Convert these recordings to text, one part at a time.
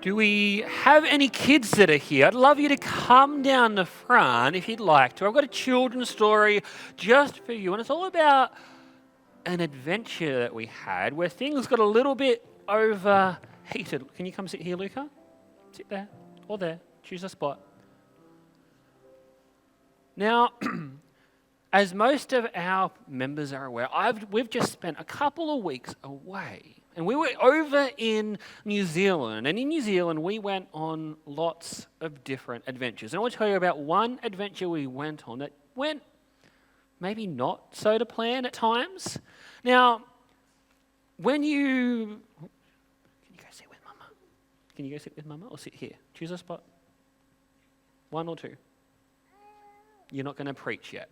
Do we have any kids that are here? I'd love you to come down the front if you'd like to. I've got a children's story just for you, and it's all about an adventure that we had where things got a little bit overheated. Can you come sit here, Luca? Sit there or there. Choose a spot. Now, as most of our members are aware, we've just spent a couple of weeks away. And we were over in New Zealand. And in New Zealand, we went on lots of different adventures. And I want to tell you about one adventure we went on that went maybe not so to plan at times. Now, when you... Can you go sit with Mama? Can you go sit with Mama or sit here? Choose a spot. One or two. You're not going to preach yet.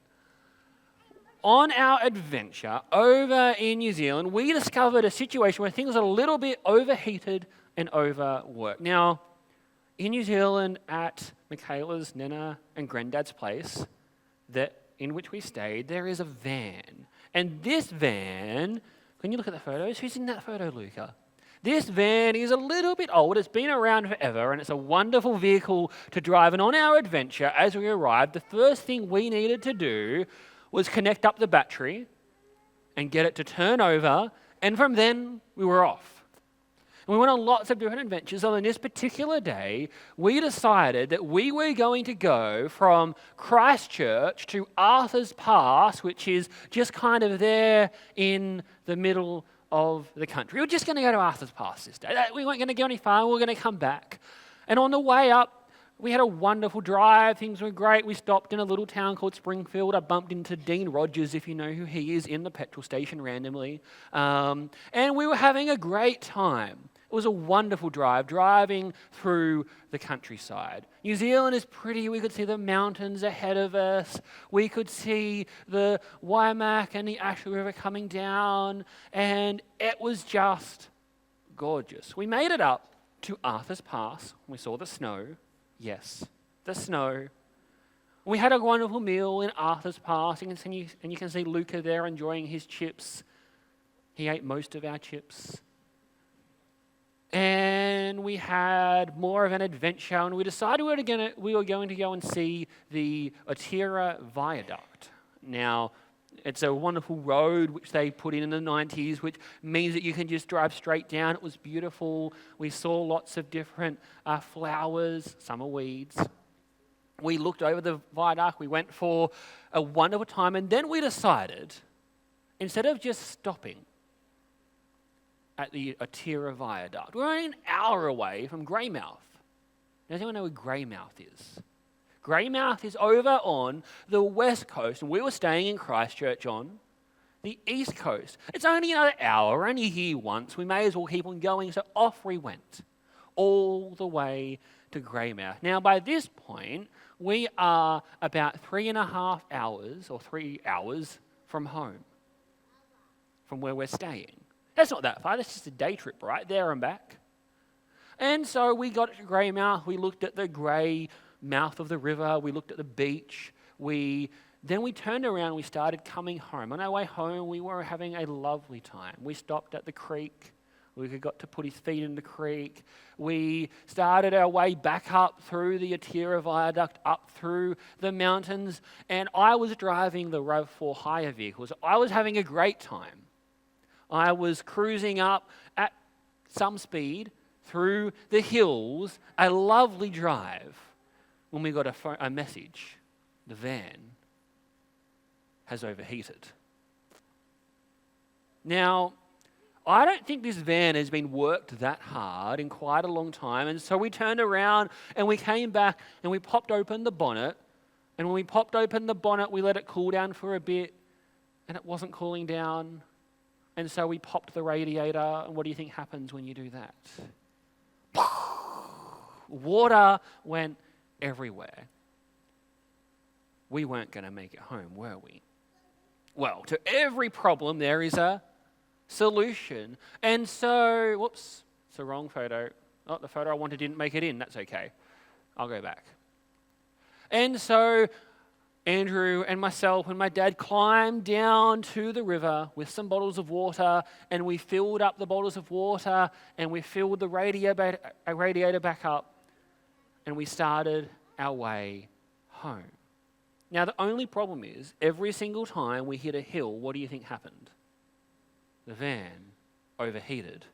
On our adventure over in New Zealand, we discovered a situation where things are a little bit overheated and overworked. Now, in New Zealand at Michaela's, Nana and Granddad's place in which we stayed, there is a van. And this van, can you look at the photos? Who's in that photo, Luca? This van is a little bit old. It's been around forever, and it's a wonderful vehicle to drive. And on our adventure, as we arrived, the first thing we needed to do was connect up the battery and get it to turn over, and from then we were off. And we went on lots of different adventures. On this particular day, we decided that we were going to go from Christchurch to Arthur's Pass, which is just kind of there in the middle of the country. We were just going to go to Arthur's Pass this day. We weren't going to go any far. We were going to come back. And on the way up, we had a wonderful drive. Things were great. We stopped in a little town called Springfield. I bumped into Dean Rogers, if you know who he is, in the petrol station randomly. And we were having a great time. It was a wonderful drive, driving through the countryside. New Zealand is pretty. We could see the mountains ahead of us. We could see the Waimak and the Ashley River coming down. And it was just gorgeous. We made it up to Arthur's Pass. We saw the snow. Yes, the snow. We had a wonderful meal in Arthur's Pass, and you can see Luca there enjoying his chips. He ate most of our chips. And we had more of an adventure, and we decided we were going to go and see the Otira Viaduct. Now, it's a wonderful road which they put in the 90s, which means that you can just drive straight down. It was beautiful. We saw lots of different flowers, summer weeds. We looked over the viaduct. We went for a wonderful time. And then we decided, instead of just stopping at the Otira Viaduct, we're only an hour away from Greymouth. Does anyone know where Greymouth is? Greymouth is over on the west coast, and we were staying in Christchurch on the east coast. It's only another hour, we're only here once. We may as well keep on going, so off we went, all the way to Greymouth. Now, by this point, we are about 3.5 hours, or 3 hours from home, from where we're staying. That's not that far, that's just a day trip, right? There and back. And so we got to Greymouth, we looked at the grey mouth of the river, we looked at the beach, then we turned around and we started coming home. On our way home, we were having a lovely time. We stopped at the creek. Luca got to put his feet in the creek. We started our way back up through the Otira Viaduct, up through the mountains, and I was driving the RAV4 hire vehicles. I was having a great time. I was cruising up at some speed through the hills, a lovely drive, when we got a message. The van has overheated. Now, I don't think this van has been worked that hard in quite a long time, and so we turned around and we came back and we popped open the bonnet, and when we popped open the bonnet, we let it cool down for a bit, and it wasn't cooling down, and so we popped the radiator, and what do you think happens when you do that? Water went everywhere. We weren't going to make it home, were we? Well, to every problem there is a solution. And so, whoops, it's the wrong photo. Oh, the photo I wanted didn't make it in. That's okay. I'll go back. And so Andrew and myself and my dad climbed down to the river with some bottles of water, and we filled up the bottles of water, and we filled the radiator back up, and we started our way home. Now, the only problem is, every single time we hit a hill, what do you think happened? The van overheated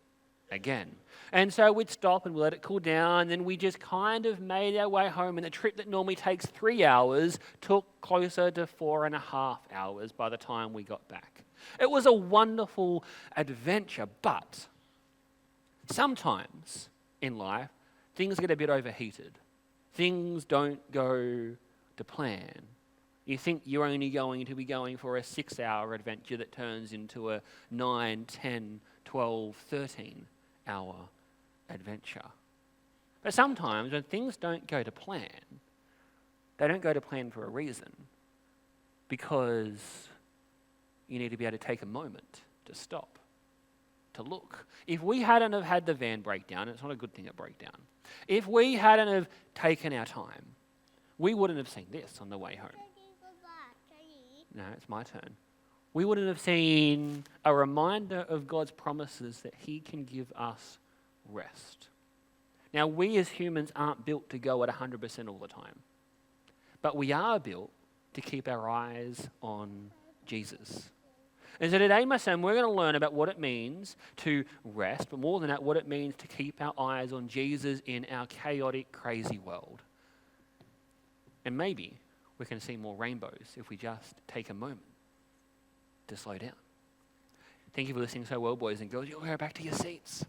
again. And so we'd stop and we'd let it cool down, and then we just kind of made our way home, and the trip that normally takes 3 hours took closer to 4.5 hours by the time we got back. It was a wonderful adventure, but sometimes in life, things get a bit overheated. Things don't go to plan. You think you're only going to be going for a 6-hour adventure that turns into a 9, 10, 12, 13-hour adventure. But sometimes when things don't go to plan, they don't go to plan for a reason, because you need to be able to take a moment to stop, to look. If we hadn't have had the van breakdown, it's not a good thing at breakdown. If we hadn't have taken our time, we wouldn't have seen this on the way home. No, it's my turn. We wouldn't have seen a reminder of God's promises that He can give us rest. Now, we as humans aren't built to go at 100% all the time, but we are built to keep our eyes on Jesus. And so today, my son, we're going to learn about what it means to rest, but more than that, what it means to keep our eyes on Jesus in our chaotic, crazy world. And maybe we can see more rainbows if we just take a moment to slow down. Thank you for listening so well, boys and girls. You'll go back to your seats.